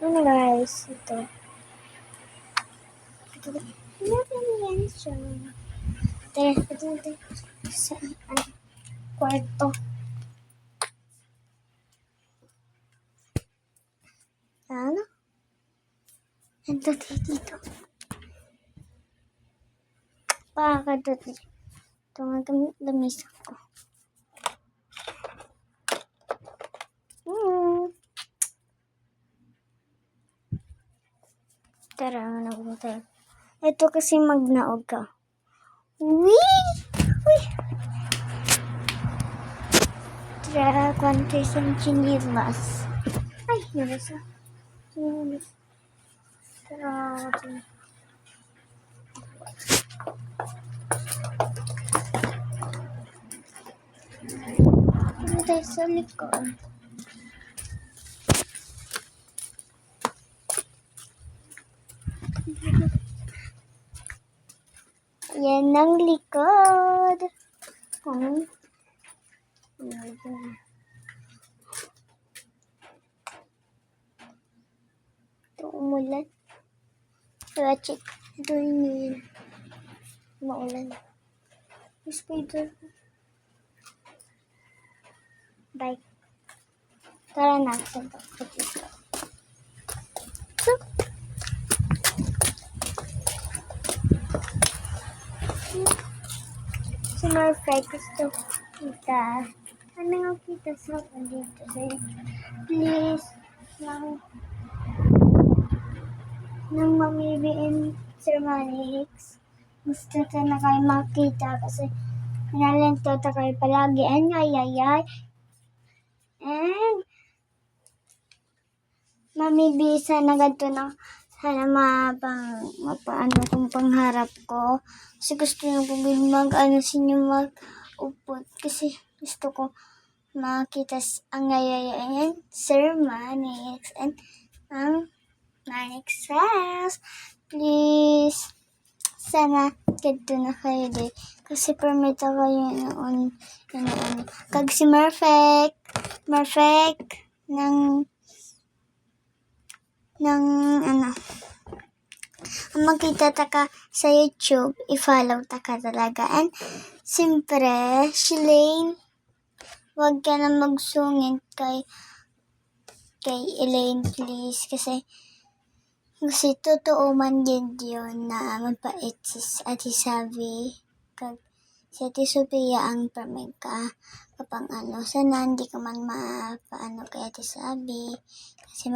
Ano guys, ito. Yan siya. Ito sa kwarto. Ano? Ito dito. Pakakadot dito. Ito nga lamisa ko. Tara, naog tayo. Ito kasi magnaog ka. Wee! Wee! Tara, konti sa chinilas. Ay, nabasa. Chinilas. Tara, ito. Ano tayo sa likod? Yan ang likod. Ito umulan. Kaya check. Ito yung maulan. Spider. Bye. Tara na. Si Murphy gusto kita. Ano nga kita sa dito sa'yo? Please. Nang mamibiin Sir Manix. Gusto ka na kayo makita kasi pinalento ta kayo palagi. Ay. And mamibisa na ganito na sana mapaano kong pangharap ko. Kasi gusto nyo po sinyo mag-upot. Kasi gusto ko makita ang ngayayayan Sir Manix and ang Manix House. Please. Sana ganito na kayo din. Kasi permita kayo noon. Kag si Murphy magkita ta ka sa YouTube, i-follow ta ka talaga. And siyempre, Shalane, wag ka na magsungit kay Elaine, please. Kasi totoo man yun na mapait si Ate Savi. Kag si Ate Sophia ang permit ka kapang sana hindi ka man mapaano kay Ate Savi. Kasi